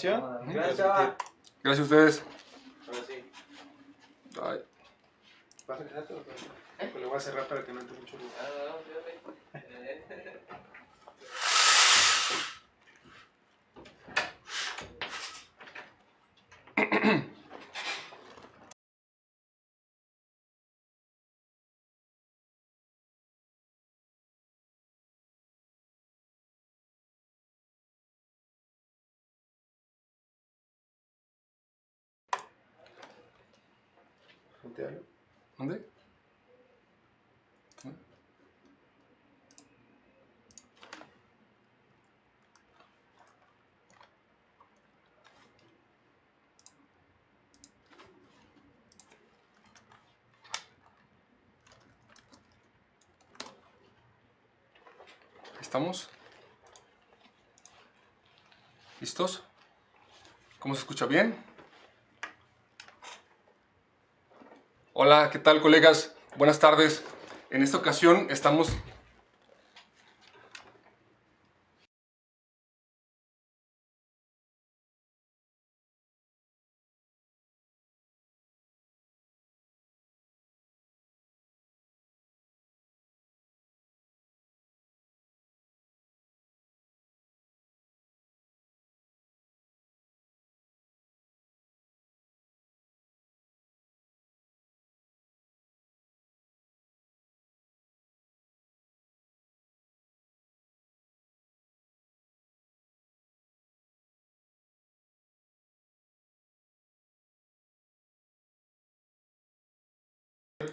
Gracias. Gracias a ustedes. Ahora sí. Bye. ¿Vas a quedarte o qué? Pues lo voy a cerrar para que no entre mucho ruido. No, fíjate. Pontealo. ¿Dónde? ¿Estamos? ¿Listos? ¿Cómo se escucha bien? Hola, ¿qué tal, colegas? Buenas tardes. En esta ocasión estamos...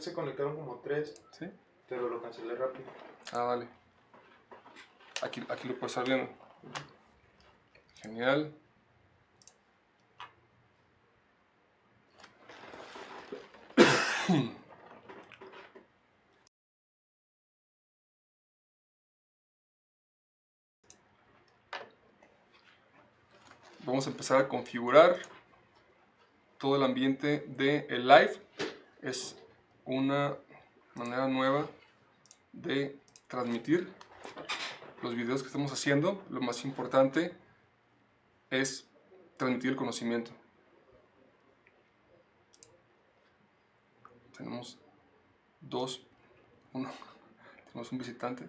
Se conectaron como 3, ¿Sí? pero lo cancelé rápido. Ah, vale. Aquí lo puedo estar viendo. Genial. Vamos a empezar a configurar todo el ambiente del live. Es una manera nueva de transmitir los videos que estamos haciendo. Lo más importante es transmitir el conocimiento. Tenemos tenemos un visitante.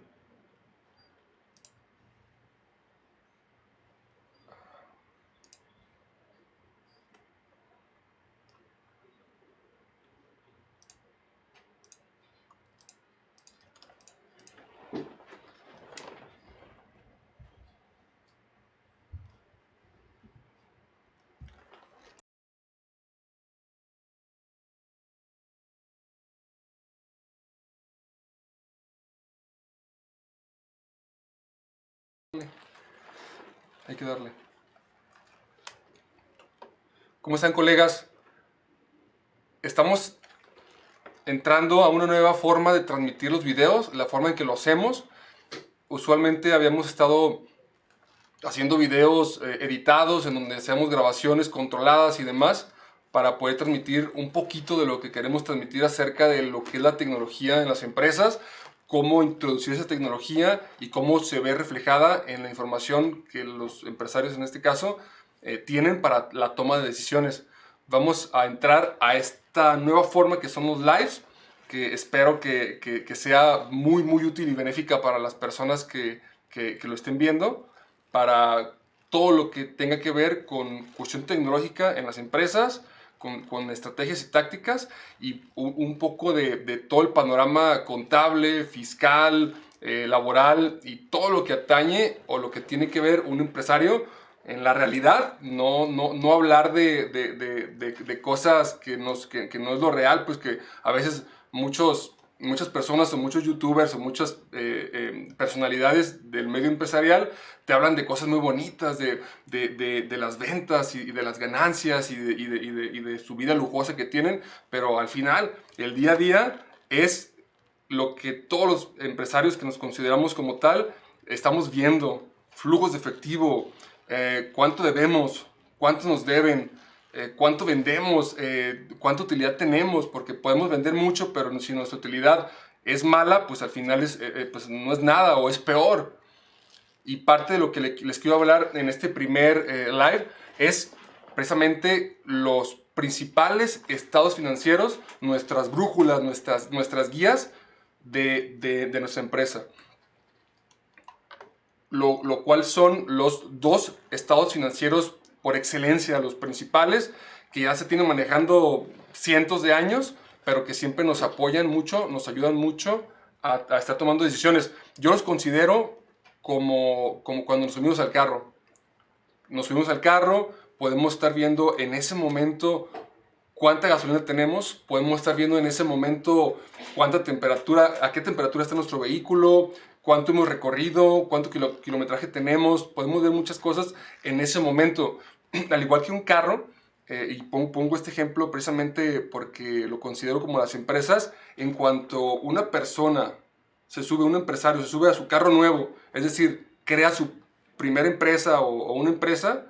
Hay que darle. ¿Cómo están, colegas? Estamos entrando a una nueva forma de transmitir los videos, la forma en que lo hacemos. Usualmente habíamos estado haciendo videos editados en donde hacemos grabaciones controladas y demás para poder transmitir un poquito de lo que queremos transmitir acerca de lo que es la tecnología en las empresas, cómo introducir esa tecnología y cómo se ve reflejada en la información que los empresarios en este caso tienen para la toma de decisiones. Vamos a entrar a esta nueva forma que son los lives, que espero que sea muy útil y benéfica para las personas que lo estén viendo, para todo lo que tenga que ver con cuestión tecnológica en las empresas, con estrategias y tácticas, y un poco de todo el panorama contable, fiscal, laboral y todo lo que atañe o lo que tiene que ver un empresario en la realidad. No hablar de cosas que no es lo real, pues que a veces muchas personas o muchos youtubers o muchas personalidades del medio empresarial te hablan de cosas muy bonitas, de las ventas y de las ganancias y de su vida lujosa que tienen, pero al final el día a día es lo que todos los empresarios que nos consideramos como tal estamos viendo: flujos de efectivo, cuánto debemos, cuánto nos deben, cuánto vendemos, cuánta utilidad tenemos, porque podemos vender mucho, pero si nuestra utilidad es mala, pues al final pues no es nada o es peor. Y parte de lo que les quiero hablar en este primer live es precisamente los principales estados financieros, nuestras brújulas, nuestras guías de nuestra empresa. Lo cual son los dos estados financieros por excelencia, los principales, que ya se tienen manejando cientos de años, pero que siempre nos apoyan mucho, nos ayudan mucho a estar tomando decisiones. Yo los considero como cuando nos subimos al carro. Nos subimos al carro, podemos estar viendo en ese momento cuánta gasolina tenemos, podemos estar viendo en ese momento cuánta temperatura, a qué temperatura está nuestro vehículo, cuánto hemos recorrido, cuánto kilometraje tenemos, podemos ver muchas cosas en ese momento. Al igual que un carro, y pongo este ejemplo precisamente porque lo considero como las empresas, en cuanto una persona un empresario se sube a su carro nuevo, es decir, crea su primera empresa o una empresa,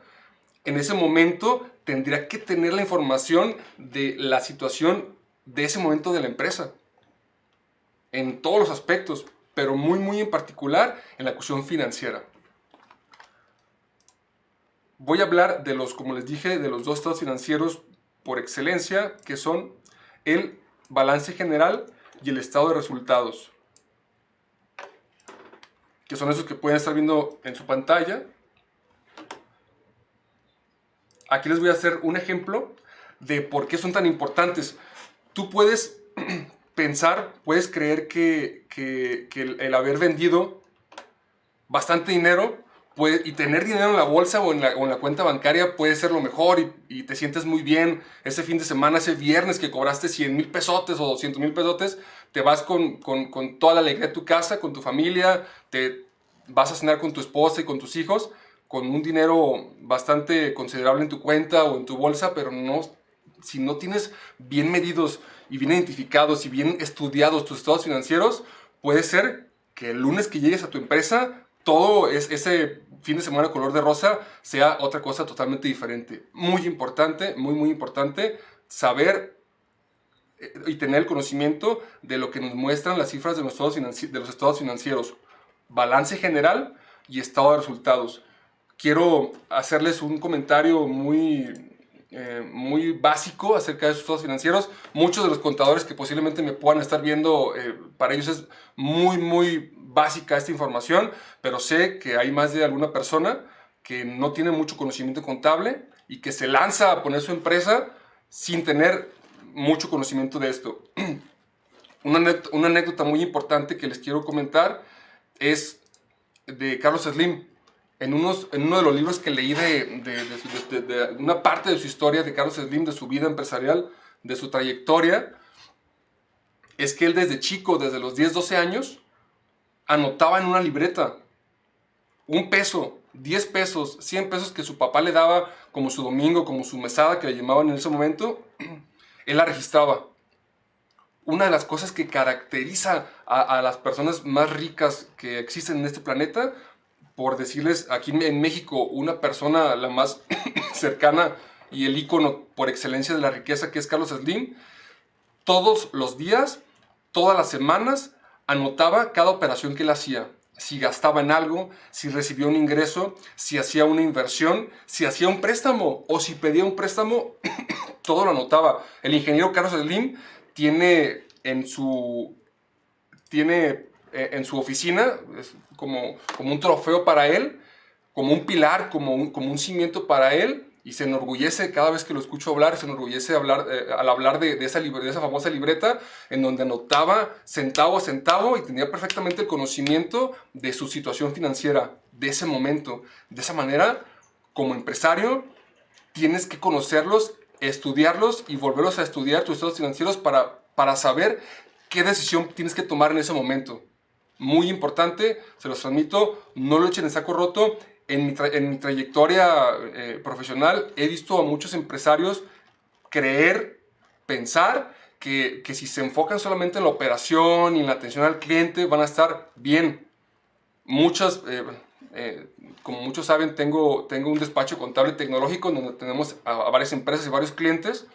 en ese momento tendría que tener la información de la situación de ese momento de la empresa, en todos los aspectos, pero muy en particular en la cuestión financiera. Voy a hablar de como les dije, de los dos estados financieros por excelencia, que son el balance general y el estado de resultados, que son esos que pueden estar viendo en su pantalla. Aquí les voy a hacer un ejemplo de por qué son tan importantes. Tú puedes pensar, puedes creer que el haber vendido bastante dinero y tener dinero en la bolsa o en la cuenta bancaria puede ser lo mejor y te sientes muy bien. Ese fin de semana, ese viernes que cobraste 100,000 pesotes o 200,000 pesotes, te vas con toda la alegría de tu casa, con tu familia, te vas a cenar con tu esposa y con tus hijos, con un dinero bastante considerable en tu cuenta o en tu bolsa, pero si no tienes bien medidos y bien identificados y bien estudiados tus estados financieros, puede ser que el lunes que llegues a tu empresa, todo ese fin de semana color de rosa sea otra cosa totalmente diferente. Muy importante, muy importante saber y tener el conocimiento de lo que nos muestran las cifras de los estados financieros. Balance general y estado de resultados. Quiero hacerles un comentario muy básico acerca de sus estados financieros. Muchos de los contadores que posiblemente me puedan estar viendo, para ellos es muy básica esta información, pero sé que hay más de alguna persona que no tiene mucho conocimiento contable y que se lanza a poner su empresa sin tener mucho conocimiento de esto. Una anécdota muy importante que les quiero comentar es de Carlos Slim. En uno de los libros que leí de una parte de su historia de Carlos Slim, de su vida empresarial, de su trayectoria, es que él desde chico, desde los 10, 12 años, anotaba en una libreta 1 peso, 10 pesos, 100 pesos que su papá le daba como su domingo, como su mesada que le llamaban en ese momento, él la registraba. Una de las cosas que caracteriza a las personas más ricas que existen en este planeta, por decirles, aquí en México, una persona la más cercana y el ícono por excelencia de la riqueza, que es Carlos Slim, todos los días, todas las semanas, anotaba cada operación que él hacía. Si gastaba en algo, si recibía un ingreso, si hacía una inversión, si hacía un préstamo o si pedía un préstamo, todo lo anotaba. El ingeniero Carlos Slim tiene en su oficina, es como un trofeo para él, como un pilar, como un cimiento para él, y se enorgullece cada vez que lo escucho hablar, se enorgullece al hablar de esa famosa libreta en donde anotaba centavo a centavo y tenía perfectamente el conocimiento de su situación financiera, de ese momento. De esa manera, como empresario, tienes que conocerlos, estudiarlos y volverlos a estudiar tus estados financieros para saber qué decisión tienes que tomar en ese momento. Muy importante, se los transmito, no lo echen en saco roto. En mi trayectoria profesional he visto a muchos empresarios pensar que si se enfocan solamente en la operación y en la atención al cliente van a estar bien. Como muchos saben, tengo un despacho contable tecnológico donde tenemos a varias empresas y varios clientes.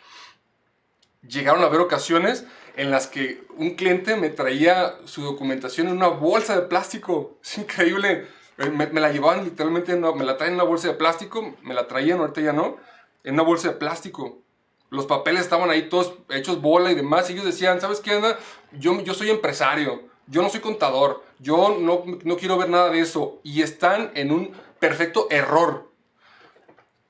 Llegaron a haber ocasiones en las que un cliente me traía su documentación en una bolsa de plástico. Es increíble. Me la llevaban literalmente, me la traían en una bolsa de plástico, me la traían, ahorita ya no, en una bolsa de plástico. Los papeles estaban ahí todos hechos bola y demás, y ellos decían, ¿sabes qué, Ana? Yo soy empresario, yo no soy contador, yo no quiero ver nada de eso. Y están en un perfecto error.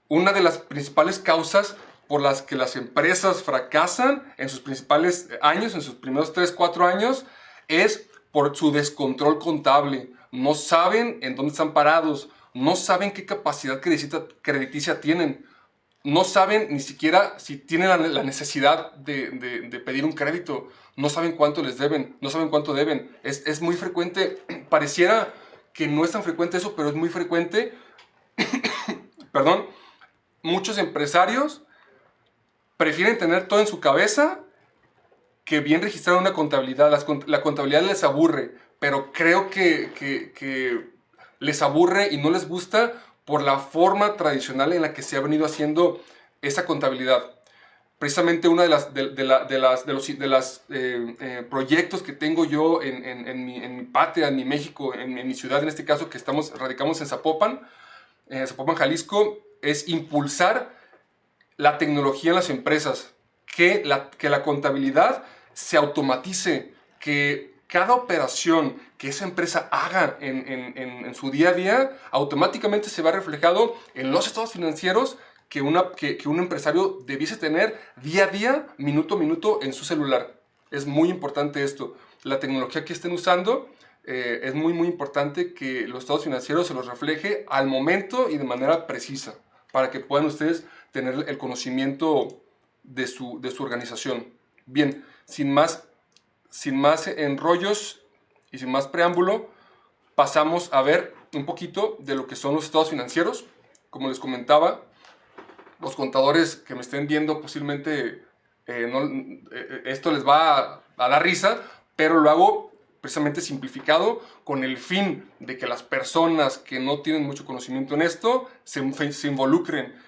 Una de las principales causas por las que las empresas fracasan en sus principales años, en sus primeros 3, 4 años, es por su descontrol contable. No saben en dónde están parados, no saben qué capacidad crediticia tienen, no saben ni siquiera si tienen la necesidad de pedir un crédito, no saben cuánto les deben, no saben cuánto deben. Es muy frecuente, pareciera que no es tan frecuente eso, pero es muy frecuente. Perdón, muchos empresarios prefieren tener todo en su cabeza que bien registrar una contabilidad. La contabilidad les aburre, pero creo que les aburre y no les gusta por la forma tradicional en la que se ha venido haciendo esa contabilidad. Precisamente uno de los proyectos que tengo yo en mi patria, en mi México, en mi ciudad, en este caso que radicamos en Zapopan, Jalisco, es impulsar la tecnología en las empresas, que la contabilidad se automatice, que cada operación que esa empresa haga en su día a día automáticamente se va reflejado en los estados financieros que un empresario debiese tener día a día, minuto a minuto en su celular. Es muy importante esto. La tecnología que estén usando es muy importante que los estados financieros se los refleje al momento y de manera precisa para que puedan ustedes tener el conocimiento de su organización. Bien, sin más enrollos y sin más preámbulo, pasamos a ver un poquito de lo que son los estados financieros. Como les comentaba, los contadores que me estén viendo posiblemente esto les va a dar risa, pero lo hago precisamente simplificado con el fin de que las personas que no tienen mucho conocimiento en esto se involucren.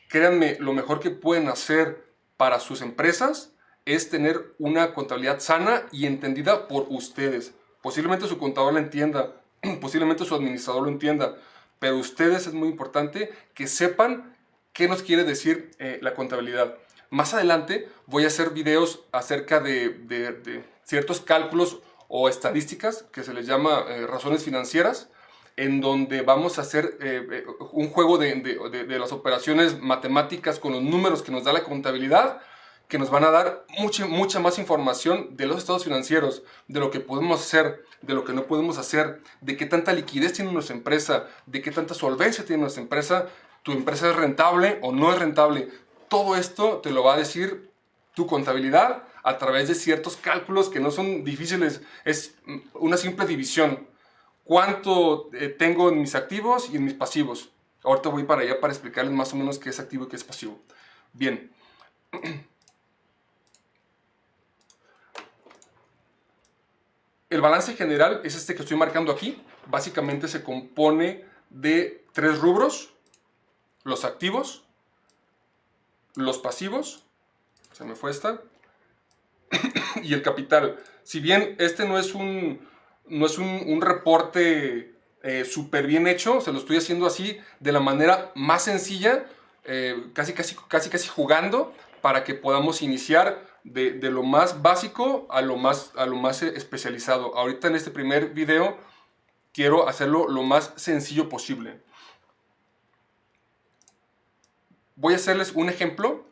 Créanme, lo mejor que pueden hacer para sus empresas es tener una contabilidad sana y entendida por ustedes. Posiblemente su contador la entienda, posiblemente su administrador lo entienda, pero ustedes es muy importante que sepan qué nos quiere decir la contabilidad. Más adelante voy a hacer videos acerca de ciertos cálculos o estadísticas que se les llama razones financieras, en donde vamos a hacer un juego de las operaciones matemáticas con los números que nos da la contabilidad, que nos van a dar mucha más información de los estados financieros, de lo que podemos hacer, de lo que no podemos hacer, de qué tanta liquidez tiene nuestra empresa, de qué tanta solvencia tiene nuestra empresa, tu empresa es rentable o no es rentable. Todo esto te lo va a decir tu contabilidad a través de ciertos cálculos que no son difíciles, es una simple división. ¿Cuánto tengo en mis activos y en mis pasivos? Ahorita voy para allá para explicarles más o menos qué es activo y qué es pasivo. Bien. El balance general es este que estoy marcando aquí. Básicamente se compone de 3 rubros: los activos, los pasivos, se me fue esta, y el capital. Si bien este no es un reporte súper bien hecho, se lo estoy haciendo así de la manera más sencilla, casi jugando, para que podamos iniciar de lo más básico a lo más especializado. Ahorita en este primer video quiero hacerlo lo más sencillo posible. Voy a hacerles un ejemplo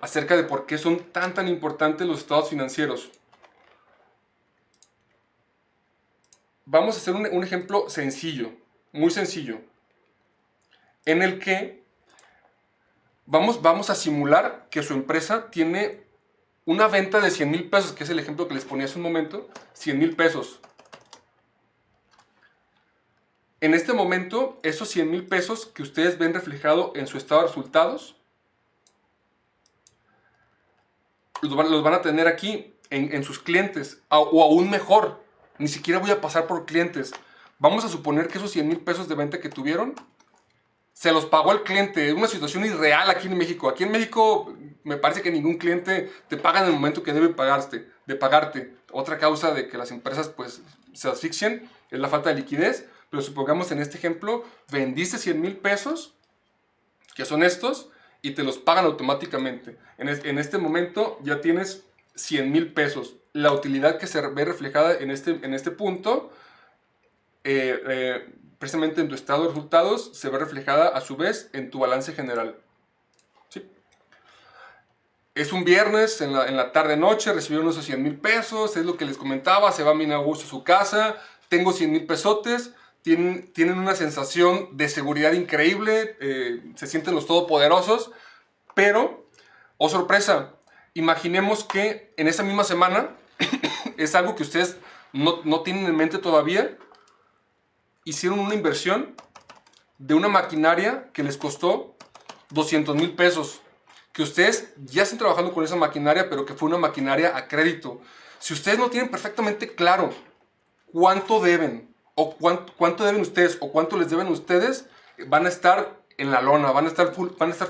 acerca de por qué son tan importantes los estados financieros. Vamos a hacer un ejemplo sencillo, muy sencillo, en el que vamos a simular que su empresa tiene una venta de 100,000 pesos, que es el ejemplo que les ponía hace un momento, 100,000 pesos. En este momento, esos 100,000 pesos que ustedes ven reflejado en su estado de resultados, los van a tener aquí en sus clientes, o aún mejor, ni siquiera voy a pasar por clientes. Vamos a suponer que esos 100,000 pesos de venta que tuvieron se los pagó el cliente. Es una situación irreal aquí en México. Aquí en México me parece que ningún cliente te paga en el momento que debe pagarte. Otra causa de que las empresas pues se asfixian es la falta de liquidez, pero supongamos en este ejemplo, vendiste 100,000 pesos, que son estos, y te los pagan automáticamente. En este momento ya tienes 100,000 pesos. La utilidad que se ve reflejada en este punto, precisamente en tu estado de resultados, se ve reflejada a su vez en tu balance general. ¿Sí? Es un viernes, en la tarde-noche, recibieron esos 100,000 pesos, es lo que les comentaba, se va bien a gusto a su casa, tengo 100,000 pesotes, tienen una sensación de seguridad increíble, se sienten los todopoderosos, pero, oh sorpresa, imaginemos que en esa misma semana es algo que ustedes no tienen en mente todavía, hicieron una inversión de una maquinaria que les costó 200,000 pesos, que ustedes ya están trabajando con esa maquinaria, pero que fue una maquinaria a crédito. Si ustedes no tienen perfectamente claro cuánto deben, o cuánto deben ustedes, o cuánto les deben ustedes, van a estar en la lona, van a estar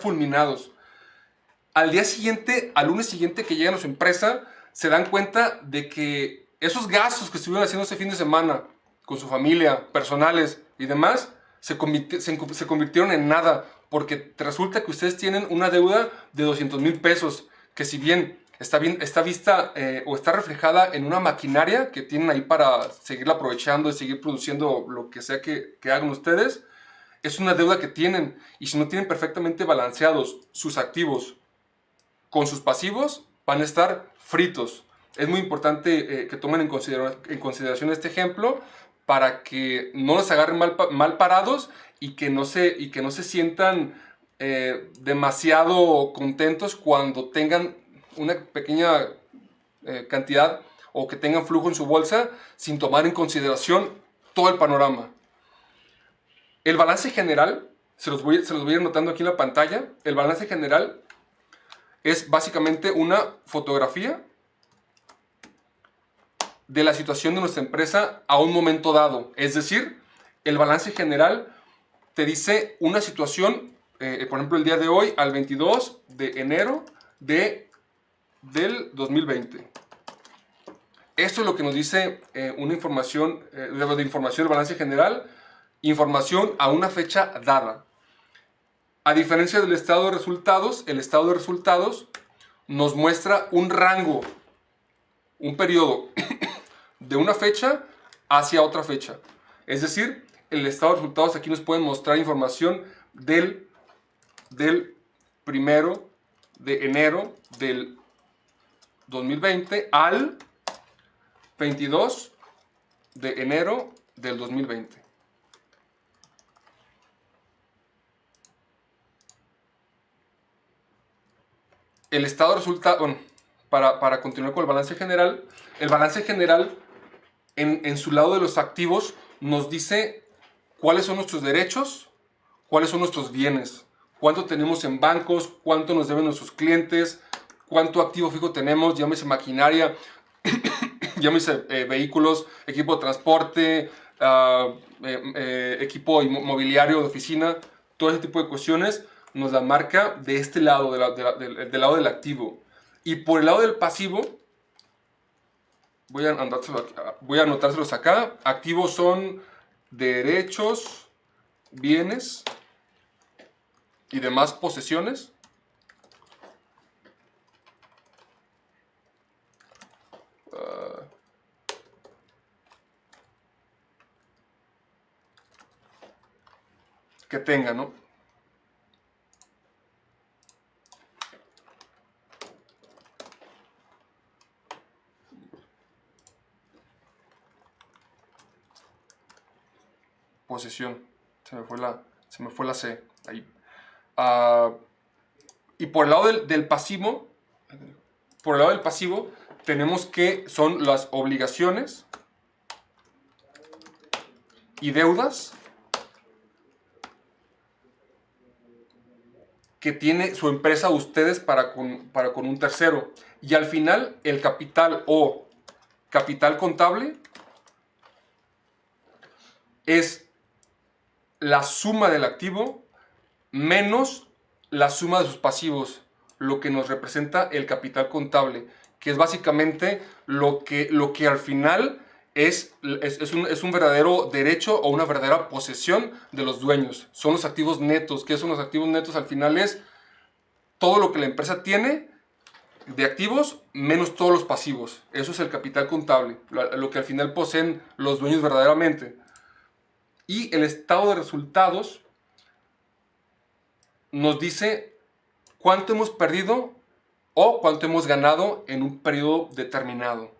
fulminados. Al día siguiente, al lunes siguiente que llegan a su empresa, se dan cuenta de que esos gastos que estuvieron haciendo ese fin de semana con su familia, personales y demás, se convirtieron en nada, porque resulta que ustedes tienen una deuda de 200,000 pesos, que si bien está vista o está reflejada en una maquinaria que tienen ahí para seguirla aprovechando y seguir produciendo lo que sea que hagan ustedes, es una deuda que tienen, y si no tienen perfectamente balanceados sus activos con sus pasivos, van a estar fritos. Es muy importante que tomen en consideración este ejemplo para que no los agarren mal parados y que no se sientan demasiado contentos cuando tengan una pequeña cantidad o que tengan flujo en su bolsa sin tomar en consideración todo el panorama. El balance general, se los voy a ir anotando aquí en la pantalla. El balance general es básicamente una fotografía de la situación de nuestra empresa a un momento dado. Es decir, el balance general te dice una situación, por ejemplo, el día de hoy, al 22 de enero del 2020. Esto es lo que nos dice una información, de información del balance general, información a una fecha dada. A diferencia del estado de resultados, el estado de resultados nos muestra un rango, un periodo de una fecha hacia otra fecha. Es decir, el estado de resultados aquí nos puede mostrar información del 1 de enero del 2020 al 22 de enero del 2020. El estado de resultados, bueno, para continuar con el balance general en su lado de los activos nos dice cuáles son nuestros derechos, cuáles son nuestros bienes, cuánto tenemos en bancos, cuánto nos deben nuestros clientes, cuánto activo fijo tenemos, llámese maquinaria, llámese vehículos, equipo de transporte, equipo mobiliario de oficina, todo ese tipo de cuestiones nos la marca de este lado, del lado del activo. Y por el lado del pasivo, voy a anotárselos acá. Activos son derechos, bienes y demás posesiones. Que tenga, ¿no? Posesión. Se me fue la C. Ahí. Y por el lado del pasivo, tenemos que son las obligaciones y deudas que tiene su empresa ustedes para con un tercero. Y al final, el capital o capital contable es la suma del activo menos la suma de sus pasivos, lo que nos representa el capital contable, que es básicamente lo que al final es un verdadero derecho o una verdadera posesión de los dueños. Son los activos netos. ¿Qué son los activos netos? Al final es todo lo que la empresa tiene de activos menos todos los pasivos. Eso es el capital contable, lo que al final poseen los dueños verdaderamente. Y el estado de resultados nos dice cuánto hemos perdido o cuánto hemos ganado en un periodo determinado.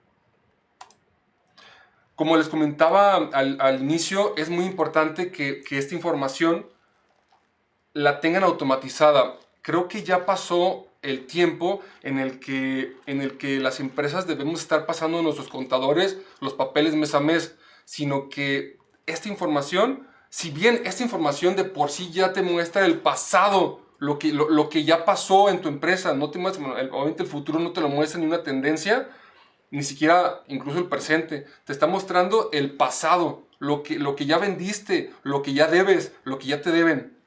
Como les comentaba al inicio, es muy importante que esta información la tengan automatizada. Creo que ya pasó el tiempo en el que las empresas debemos estar pasando a nuestros contadores los papeles mes a mes, sino que esta información, si bien esta información de por sí ya te muestra el pasado, lo que ya pasó en tu empresa, no te muestra, obviamente el futuro no te lo muestra ni una tendencia, ni siquiera incluso el presente, te está mostrando el pasado, lo que ya vendiste, lo que ya debes, lo que ya te deben.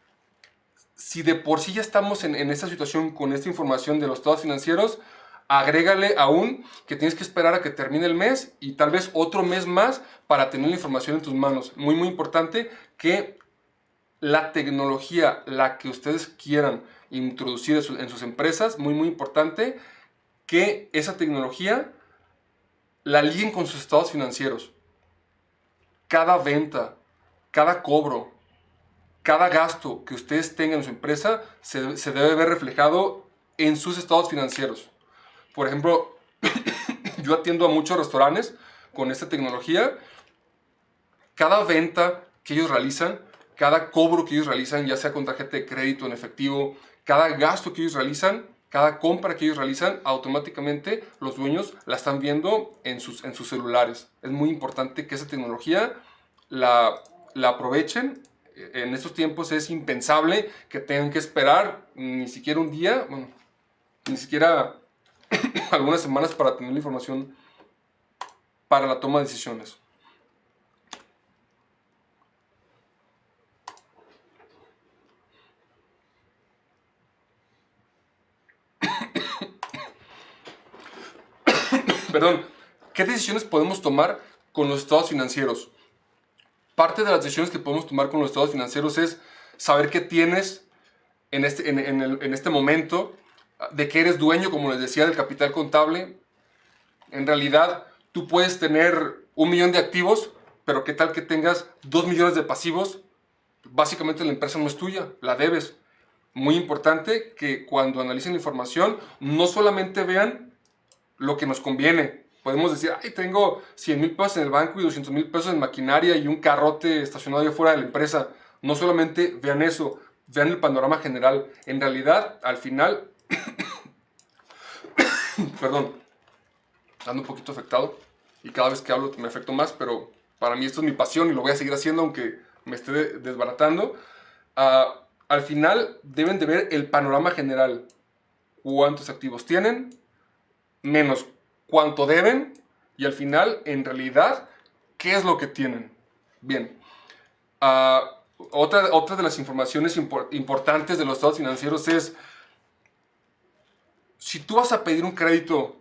Si de por sí ya estamos en esta situación con esta información de los estados financieros, agrégale aún que tienes que esperar a que termine el mes y tal vez otro mes más para tener la información en tus manos. Muy, muy importante que la tecnología, la que ustedes quieran introducir en sus empresas, muy, muy importante que esa tecnología la liguen con sus estados financieros. Cada venta, cada cobro, cada gasto que ustedes tengan en su empresa se debe ver reflejado en sus estados financieros. Por ejemplo, yo atiendo a muchos restaurantes con esta tecnología. Cada venta que ellos realizan, cada cobro que ellos realizan, ya sea con tarjeta de crédito, en efectivo, cada gasto que ellos realizan, cada compra que ellos realizan, automáticamente los dueños la están viendo en sus celulares. Es muy importante que esa tecnología la aprovechen. En estos tiempos es impensable que tengan que esperar ni siquiera un día, bueno, ni siquiera algunas semanas para tener la información para la toma de decisiones. Perdón, ¿qué decisiones podemos tomar con los estados financieros? Parte de las decisiones que podemos tomar con los estados financieros es saber qué tienes en este momento, de qué eres dueño, como les decía, del capital contable. En realidad, tú puedes tener 1 millón de activos, pero qué tal que tengas 2 millones de pasivos. Básicamente la empresa no es tuya, la debes. Muy importante que cuando analicen la información, no solamente vean lo que nos conviene. Podemos decir, ay, tengo 100,000 pesos en el banco y 200,000 pesos en maquinaria y un carrote estacionado ahí fuera de la empresa. No solamente vean eso, vean el panorama general. En realidad, al final, perdón, ando un poquito afectado y cada vez que hablo me afecto más, pero para mí esto es mi pasión y lo voy a seguir haciendo aunque me esté desbaratando. Al final deben de ver el panorama general. ¿Cuántos activos tienen? Menos cuánto deben y al final, en realidad, ¿qué es lo que tienen? Bien, otra de las informaciones importantes de los estados financieros es, si tú vas a pedir un crédito,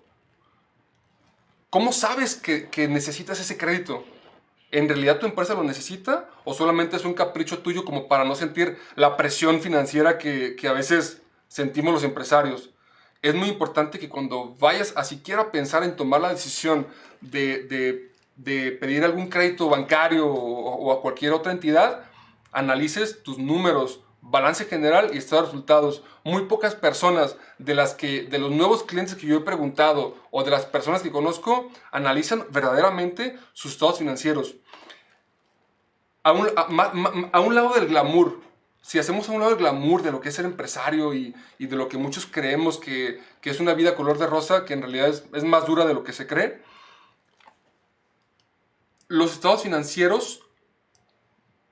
¿cómo sabes que necesitas ese crédito? ¿En realidad tu empresa lo necesita o solamente es un capricho tuyo como para no sentir la presión financiera que a veces sentimos los empresarios? Es muy importante que cuando vayas a siquiera pensar en tomar la decisión de pedir algún crédito bancario o a cualquier otra entidad, analices tus números, balance general y estado de resultados. Muy pocas personas de los nuevos clientes que yo he preguntado o de las personas que conozco analizan verdaderamente sus estados financieros. A un lado del glamour, si hacemos a un lado el glamour de lo que es ser empresario y de lo que muchos creemos que es una vida color de rosa, que en realidad es más dura de lo que se cree, los estados financieros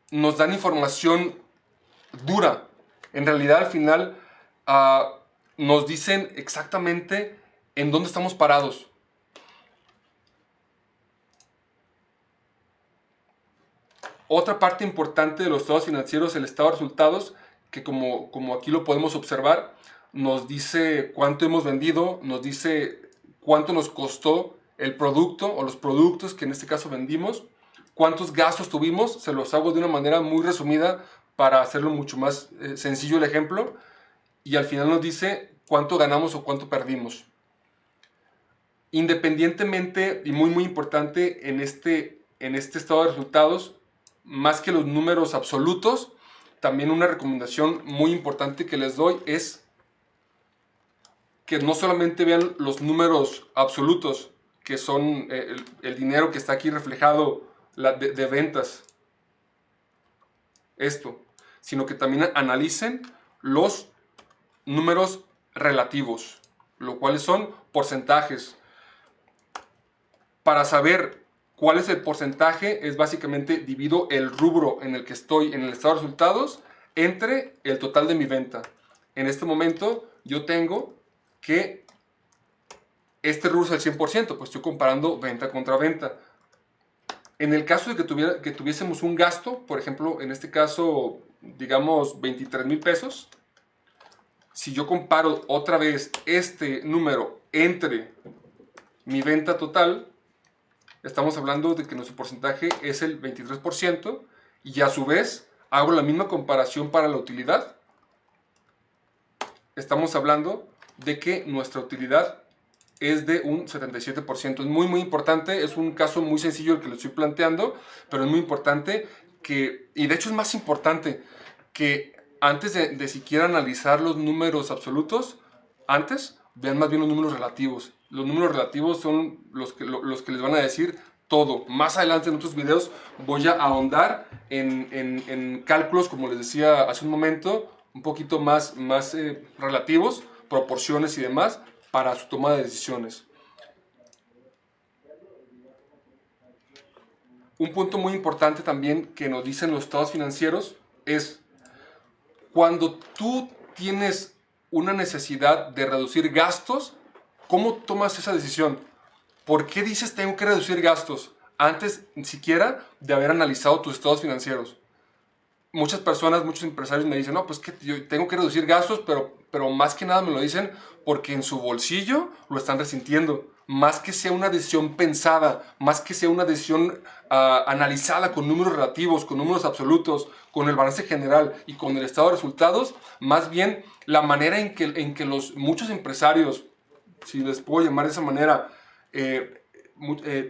nos dan información dura. En realidad, al final, nos dicen exactamente en dónde estamos parados. Otra parte importante de los estados financieros, el estado de resultados, que como aquí lo podemos observar, nos dice cuánto hemos vendido, nos dice cuánto nos costó el producto o los productos que en este caso vendimos, cuántos gastos tuvimos, se los hago de una manera muy resumida para hacerlo mucho más sencillo el ejemplo, y al final nos dice cuánto ganamos o cuánto perdimos. Independientemente, y muy importante en este estado de resultados, más que los números absolutos, también una recomendación muy importante que les doy es que no solamente vean los números absolutos, que son el dinero que está aquí reflejado de ventas, sino que también analicen los números relativos, lo cuales son porcentajes. Para saber cuál es el porcentaje, es básicamente divido el rubro en el que estoy en el estado de resultados entre el total de mi venta. En este momento yo tengo que este rubro es el 100%, pues estoy comparando venta contra venta. En el caso de que tuviésemos un gasto, por ejemplo, en este caso, digamos 23,000 pesos, si yo comparo otra vez este número entre mi venta total, estamos hablando de que nuestro porcentaje es el 23% y a su vez hago la misma comparación para la utilidad. Estamos hablando de que nuestra utilidad es de un 77%. Es muy importante, es un caso muy sencillo el que le estoy planteando, pero es muy importante y de hecho es más importante que antes de siquiera analizar los números absolutos, antes vean más bien los números relativos. Los números relativos son los que les van a decir todo. Más adelante en otros videos voy a ahondar en cálculos, como les decía hace un momento, un poquito más relativos, proporciones y demás, para su toma de decisiones. Un punto muy importante también que nos dicen los estados financieros es cuando tú tienes una necesidad de reducir gastos, ¿cómo tomas esa decisión? ¿Por qué dices tengo que reducir gastos antes ni siquiera de haber analizado tus estados financieros? Muchas personas, muchos empresarios me dicen, no, pues que yo tengo que reducir gastos, pero más que nada me lo dicen porque en su bolsillo lo están resintiendo. Más que sea una decisión pensada, más que sea una decisión analizada con números relativos, con números absolutos, con el balance general y con el estado de resultados, más bien la manera en que muchos empresarios, si les puedo llamar de esa manera,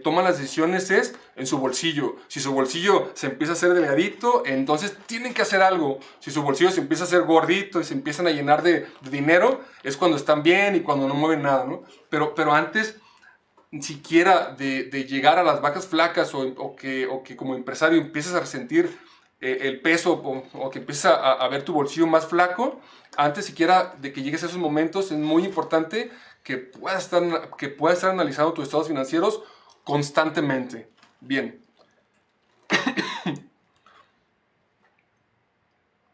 toman las decisiones es en su bolsillo. Si su bolsillo se empieza a hacer delgadito, entonces tienen que hacer algo. Si su bolsillo se empieza a hacer gordito y se empiezan a llenar de dinero, es cuando están bien y cuando no mueven nada, ¿no? Pero antes siquiera de llegar a las vacas flacas o que como empresario empieces a resentir el peso o que empieces a ver tu bolsillo más flaco, antes siquiera de que llegues a esos momentos es muy importante que puedas estar analizando tus estados financieros constantemente. Bien.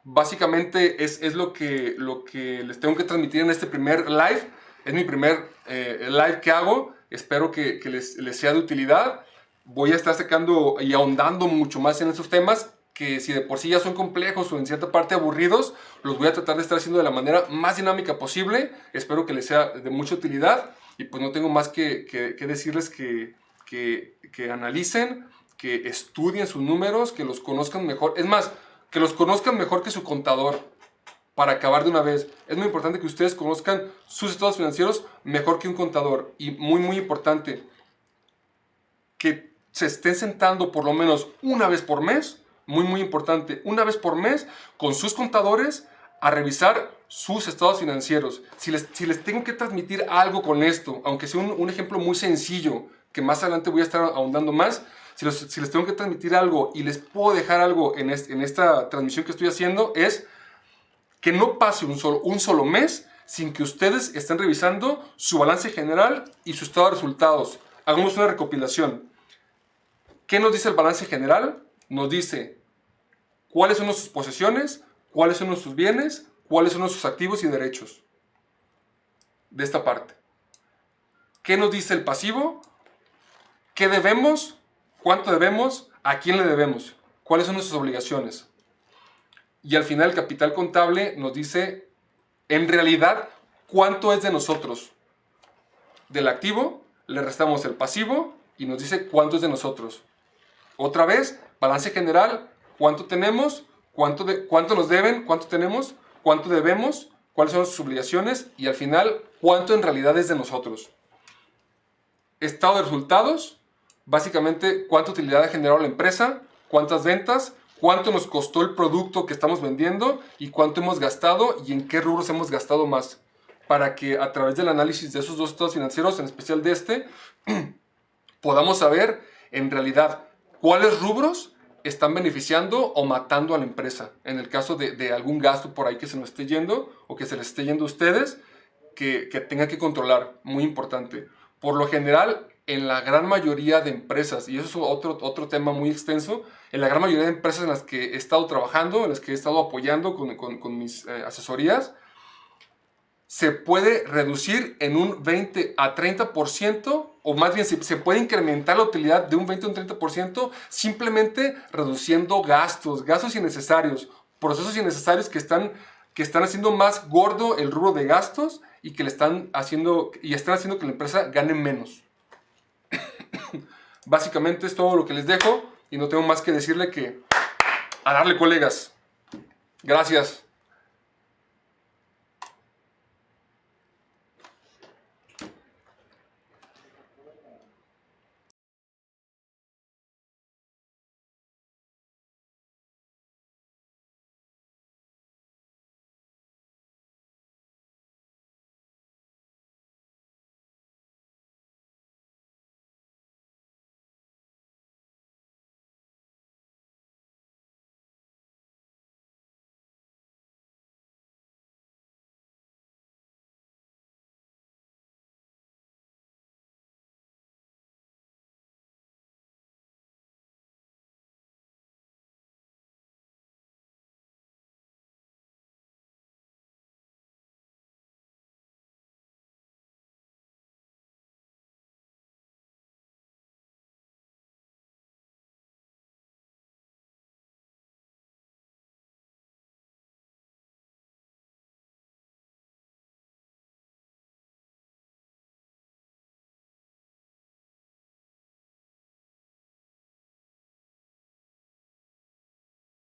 Básicamente es lo que les tengo que transmitir en este primer live. Es mi primer live que hago. Espero que les sea de utilidad. Voy a estar sacando y ahondando mucho más en estos temas que si de por sí ya son complejos o en cierta parte aburridos, los voy a tratar de estar haciendo de la manera más dinámica posible. Espero que les sea de mucha utilidad y pues no tengo más que decirles que analicen, que estudien sus números, que los conozcan mejor. Es más, que los conozcan mejor que su contador para acabar de una vez. Es muy importante que ustedes conozcan sus estados financieros mejor que un contador y muy importante que se estén sentando por lo menos una vez por mes. Muy importante, una vez por mes con sus contadores a revisar sus estados financieros. Si les tengo que transmitir algo con esto, aunque sea un ejemplo muy sencillo, que más adelante voy a estar ahondando más, si les tengo que transmitir algo y les puedo dejar algo en esta transmisión que estoy haciendo, es que no pase un solo mes sin que ustedes estén revisando su balance general y su estado de resultados. Hagamos una recopilación. ¿Qué nos dice el balance general? Nos dice cuáles son nuestras posesiones, cuáles son nuestros bienes, cuáles son nuestros activos y derechos. De esta parte. ¿Qué nos dice el pasivo? ¿Qué debemos? ¿Cuánto debemos? ¿A quién le debemos? ¿Cuáles son nuestras obligaciones? Y al final el capital contable nos dice, en realidad, cuánto es de nosotros. Del activo le restamos el pasivo y nos dice cuánto es de nosotros. Otra vez, balance general, cuánto tenemos, cuánto nos deben, cuánto tenemos, cuánto debemos, cuáles son sus obligaciones y al final, cuánto en realidad es de nosotros. Estado de resultados, básicamente cuánta utilidad ha generado la empresa, cuántas ventas, cuánto nos costó el producto que estamos vendiendo y cuánto hemos gastado y en qué rubros hemos gastado más. Para que a través del análisis de esos dos estados financieros, en especial de este, podamos saber en realidad cuáles rubros están beneficiando o matando a la empresa. En el caso de algún gasto por ahí que se nos esté yendo o que se les esté yendo a ustedes, que tengan que controlar. Muy importante. Por lo general, en la gran mayoría de empresas, y eso es otro tema muy extenso, en la gran mayoría de empresas en las que he estado trabajando, en las que he estado apoyando con mis asesorías, se puede reducir en un 20 a 30%, o más bien se puede incrementar la utilidad de un 20 a un 30% simplemente reduciendo gastos innecesarios, procesos innecesarios que están haciendo más gordo el rubro de gastos y que están haciendo que la empresa gane menos. Básicamente es todo lo que les dejo y no tengo más que decirle que a darle, colegas. Gracias.